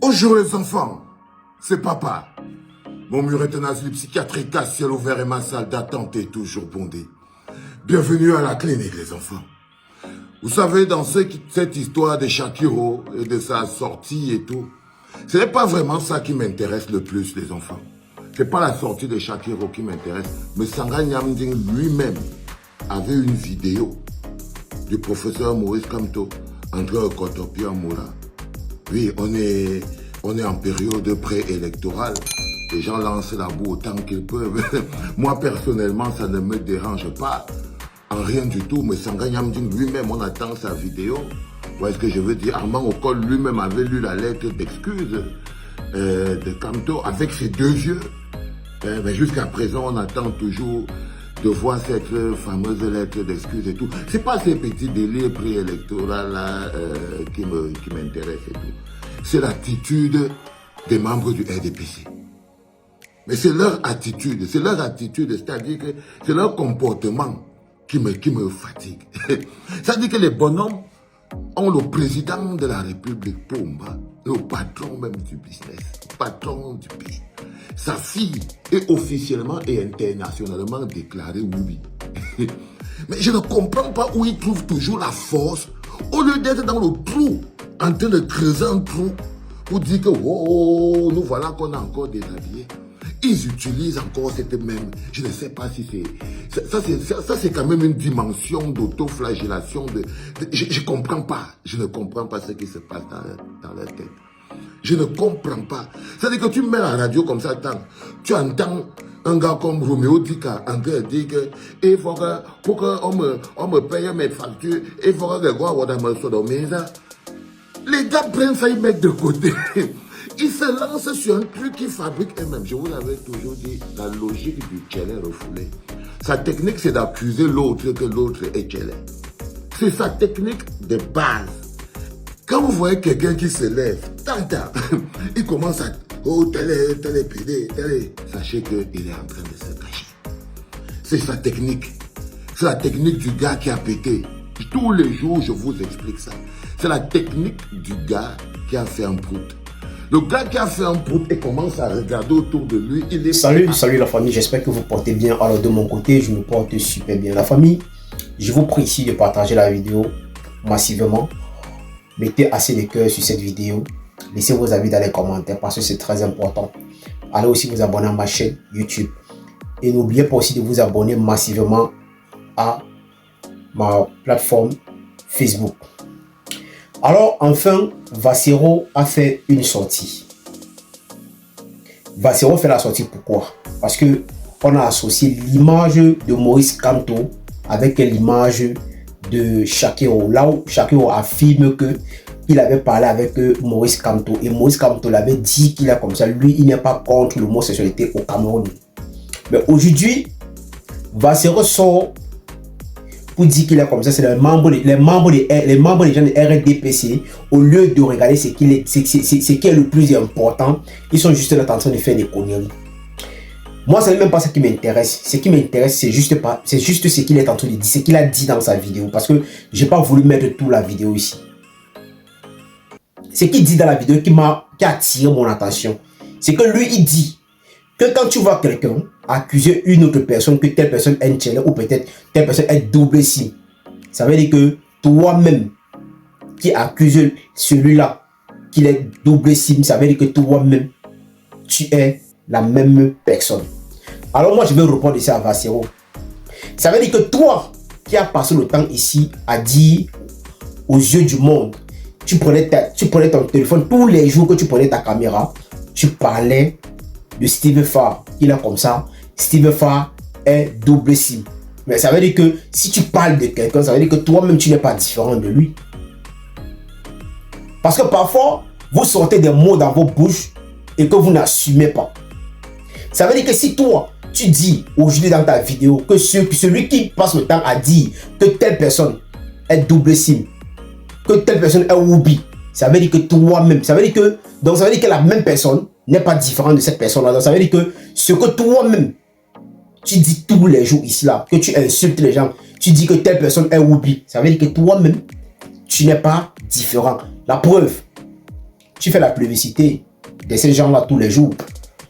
Bonjour les enfants, c'est papa. Mon muret de asile psychiatrique à ciel ouvert et ma salle d'attente est toujours bondée. Bienvenue à la clinique les enfants. Vous savez, dans cette histoire de Shakiro et de sa sortie et tout, ce n'est pas vraiment ça qui m'intéresse le plus les enfants. Ce n'est pas la sortie de Shakiro qui m'intéresse, mais Sanga Nyamding lui-même avait une vidéo du professeur Maurice Kamto entre Kotopia Moura. Oui, on est en période préélectorale. Les gens lancent la boue autant qu'ils peuvent. Moi, personnellement, ça ne me dérange pas. En rien du tout. Mais Sanga Nyamding lui-même, on attend sa vidéo. Vous voyez ce que je veux dire? Armand Okol lui-même avait lu la lettre d'excuse de Kamto avec ses deux yeux. Mais jusqu'à présent, on attend toujours de voir cette fameuse lettre d'excuse et tout. C'est pas ces petits délires préélectoraux là qui m'intéressent et tout. C'est l'attitude des membres du RDPC. Mais c'est leur attitude, c'est-à-dire que c'est leur comportement qui me fatigue. C'est-à-dire que les bonhommes ont le président de la République, Pomba, le patron même du business, le patron du pays. Sa fille est officiellement et internationalement déclarée Woubi. Mais je ne comprends pas où ils trouvent toujours la force, au lieu d'être dans le trou, en train de creuser un trou, pour dire que oh, nous voilà qu'on a encore déshabillé. Ils utilisent encore cette même, je ne sais pas si c'est, ça c'est quand même une dimension d'autoflagellation. Je ne comprends pas ce qui se passe dans leur tête. Je ne comprends pas. C'est-à-dire que tu mets la radio comme ça, tu entends un gars comme Roméo Dika en train de dire que il faut que, pour qu'on me paye mes factures, il faut que les gars me sodomisent. Les gars prennent ça, ils mettent de côté. Ils se lancent sur un truc qu'ils fabriquent eux-mêmes. Je vous l'avais toujours dit, la logique du tchélé refoulé. Sa technique, c'est d'accuser l'autre que l'autre est tchélé. C'est sa technique de base. Quand vous voyez quelqu'un qui se lève, il commence à oh, tel est pédé, sachez qu'il est en train de se cacher. C'est sa technique. C'est la technique du gars qui a pété. Tous les jours, je vous explique ça. C'est la technique du gars qui a fait un prout. Le gars qui a fait un prout et commence à regarder autour de lui, il est... Salut la famille, j'espère que vous portez bien. Alors de mon côté, je me porte super bien. La famille, je vous prie ici de partager la vidéo massivement. Mettez assez de cœur sur cette vidéo. Laissez vos avis dans les commentaires parce que c'est très important. Allez aussi vous abonner à ma chaîne YouTube. Et n'oubliez pas aussi de vous abonner massivement à ma plateforme Facebook. Alors enfin, Vassero a fait une sortie. Vassero fait la sortie pourquoi? Parce que on a associé l'image de Maurice Kamto avec l'image de Shakiro. Là où Shakiro affirme que il avait parlé avec Maurice Kamto et Maurice Kamto l'avait dit qu'il est comme ça. Lui, il n'est pas contre l'homosexualité au Cameroun. Mais aujourd'hui, Vassero sort pour dire qu'il est comme ça. C'est les membres des gens de RDPC. Au lieu de regarder ce qui est le plus important, ils sont juste là en train de faire des conneries. Moi, ce n'est même pas ce qui m'intéresse. Ce qui m'intéresse, c'est juste ce qu'il est en train de dire, ce qu'il a dit dans sa vidéo. Parce que je n'ai pas voulu mettre toute la vidéo ici. Ce qu'il dit dans la vidéo qui a attiré mon attention, c'est que lui, il dit que quand tu vois quelqu'un accuser une autre personne, que telle personne est tchèle ou peut-être telle personne est double sim, ça veut dire que toi-même qui accuse celui-là qu'il est double sim, ça veut dire que toi-même tu es la même personne. Alors moi je vais répondre ici à Vassero. Ça veut dire que toi qui as passé le temps ici à dire aux yeux du monde, tu prenais ton téléphone tous les jours que tu prenais ta caméra, tu parlais de Steve Farr, il est comme ça. Steve Farr est double sim. Mais ça veut dire que si tu parles de quelqu'un, ça veut dire que toi-même tu n'es pas différent de lui. Parce que parfois, vous sortez des mots dans vos bouches et que vous n'assumez pas. Ça veut dire que si toi, tu dis aujourd'hui dans ta vidéo que celui qui passe le temps à dire que telle personne est double sim, que telle personne est Woubi, ça veut dire que toi-même, ça veut dire que la même personne n'est pas différente de cette personne-là. Donc ça veut dire que ce que toi-même tu dis tous les jours ici là, que tu insultes les gens, tu dis que telle personne est Woubi, ça veut dire que toi-même tu n'es pas différent. La preuve, tu fais la publicité de ces gens-là tous les jours.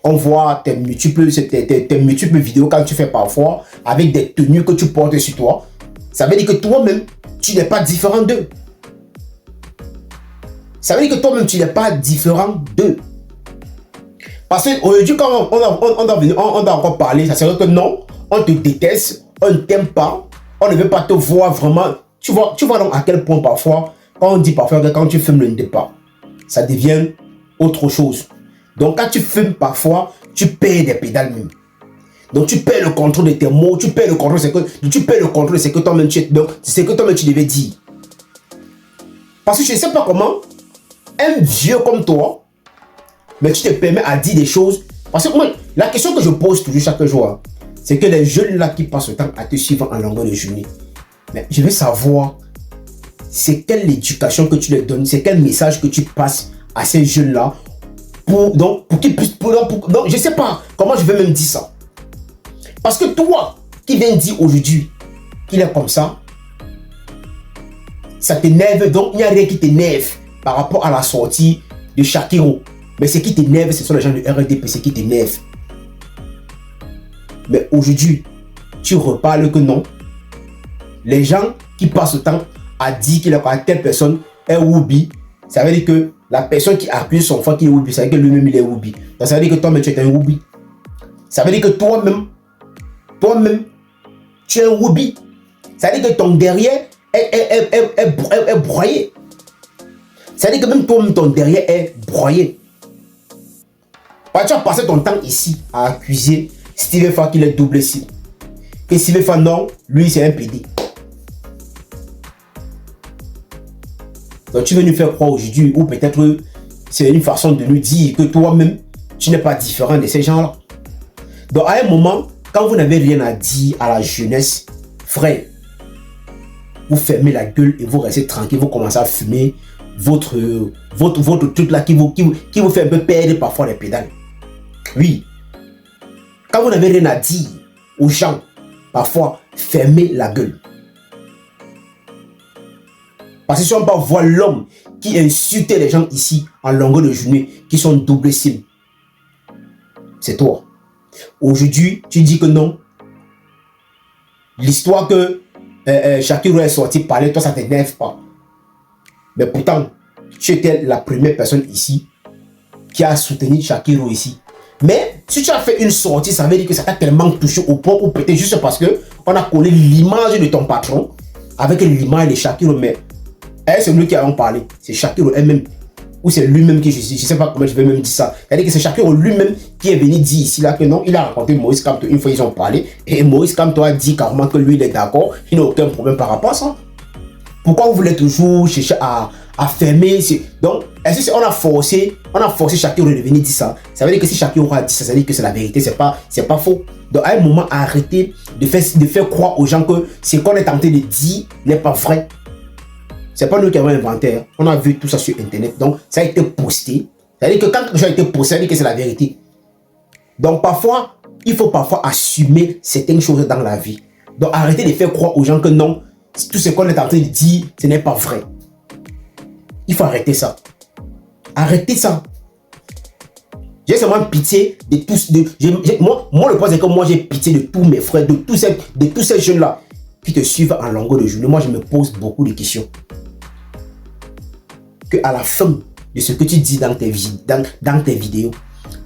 On voit tes multiples vidéos quand tu fais parfois avec des tenues que tu portes sur toi. Ça veut dire que toi-même, tu n'es pas différent d'eux. Ça veut dire que toi-même, tu n'es pas différent d'eux. Parce qu'aujourd'hui, quand on doit encore parler, ça serait que non, on te déteste, on ne t'aime pas, on ne veut pas te voir vraiment. Tu vois donc à quel point parfois, quand on dit parfois que quand tu fumes le départ, ça devient autre chose. Donc quand tu fumes parfois, tu perds des pédales même. Donc tu perds le contrôle de tes mots, tu perds le contrôle de ce que toi-même tu devais dire. Parce que je ne sais pas comment un vieux comme toi, mais tu te permets à dire des choses. Parce que moi, la question que je pose toujours chaque jour, c'est que les jeunes là qui passent le temps à te suivre en longueur de journée, mais je veux savoir, c'est quelle éducation que tu leur donnes, c'est quel message que tu passes à ces jeunes là pour qu'ils puissent. Donc, je ne sais pas comment je vais même dire ça. Parce que toi qui viens dire aujourd'hui qu'il est comme ça t'énerve. Donc il n'y a rien qui t'énerve par rapport à la sortie de Shakiro. Mais ce qui t'énerve, ce sont les gens de RDPC qui t'énervent. Mais aujourd'hui, tu reparles que non. Les gens qui passent le temps à dire qu'il a telle personne est Woubi, ça veut dire que la personne qui accuse son enfant qui est Woubi, ça veut dire que lui-même il est Woubi. Donc ça veut dire que toi-même tu es un Woubi. Ça veut dire que toi-même, tu es un Woubi. Ça veut dire que ton derrière est broyé. Ça veut dire que même toi-même ton derrière est broyé. Tu as passé ton temps ici à accuser Steven Fa qu'il est double cible. Que Steven Fa non, lui c'est un PD. Donc tu veux nous faire croire aujourd'hui, ou peut-être c'est une façon de nous dire que toi-même, tu n'es pas différent de ces gens-là. Donc à un moment, quand vous n'avez rien à dire à la jeunesse, frère, vous fermez la gueule et vous restez tranquille, vous commencez à fumer votre truc là qui vous fait un peu perdre parfois les pédales. Oui. Quand vous n'avez rien à dire aux gens, parfois, fermez la gueule. Parce que si on ne peut pas voir l'homme qui insulte les gens ici en longueur de journée, qui sont double cible, c'est toi. Aujourd'hui, tu dis que non. L'histoire que Shakiro est sorti parler, toi ça ne t'énerve pas. Mais pourtant, tu étais la première personne ici qui a soutenu Shakiro ici. Mais si tu as fait une sortie, ça veut dire que ça t'a tellement touché au point, ou peut-être juste parce qu'on a collé l'image de ton patron avec l'image de Shakiro. Mais c'est lui qui a en parlé, c'est Shakiro elle-même. Ou c'est lui-même qui, je ne sais pas comment je vais même dire ça. C'est-à-dire que c'est Shakiro lui-même qui est venu dire ici là que non, il a rencontré Maurice Kamto une fois, ils ont parlé. Et Maurice Kamto a dit carrément que lui il est d'accord, il n'a aucun problème par rapport à ça. Pourquoi vous voulez toujours chercher à fermer Donc, est-ce qu'on a forcé Shakiro de venir dire ça? Ça veut dire que si Shakiro a dit ça, ça veut dire que c'est la vérité, c'est pas faux. Donc, à un moment, arrêtez de faire croire aux gens que ce qu'on est tenté de dire n'est pas vrai. C'est pas nous qui avons inventé. On a vu tout ça sur Internet. Donc, ça a été posté. Ça veut dire que quand quelque chose a été posté, ça veut dire que c'est la vérité. Donc, parfois, il faut parfois assumer certaines choses dans la vie. Donc, arrêtez de faire croire aux gens que non, tout ce qu'on est en train de dire, ce n'est pas vrai. Il faut arrêter ça. Arrêtez ça. J'ai seulement pitié de tous. Moi, le point, c'est que moi, j'ai pitié de tous mes frères, de tous ces jeunes-là qui te suivent en longueur de journée. Moi, je me pose beaucoup de questions. Qu'à la fin de ce que tu dis dans tes vidéos,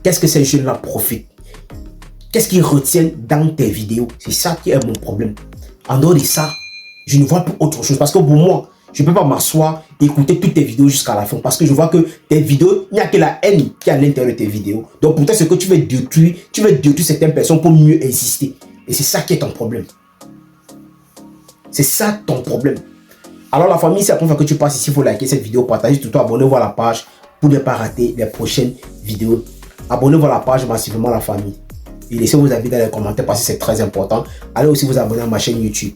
qu'est-ce que ces jeunes-là profitent? Qu'est-ce qu'ils retiennent dans tes vidéos? C'est ça qui est mon problème. En dehors de ça, je ne vois plus autre chose. Parce que pour moi, je ne peux pas m'asseoir et écouter toutes tes vidéos jusqu'à la fin. Parce que je vois que tes vidéos, il n'y a que la haine qui est à l'intérieur de tes vidéos. Donc pourtant, ce que tu veux détruire certaines personnes pour mieux exister. Et c'est ça qui est ton problème. C'est ça ton problème. Alors la famille, c'est la première fois que tu passes ici, il faut liker cette vidéo, partager, tout abonnez-vous à la page pour ne pas rater les prochaines vidéos. Abonnez-vous à la page massivement la famille. Et laissez vos avis dans les commentaires parce que c'est très important. Allez aussi vous abonner à ma chaîne YouTube.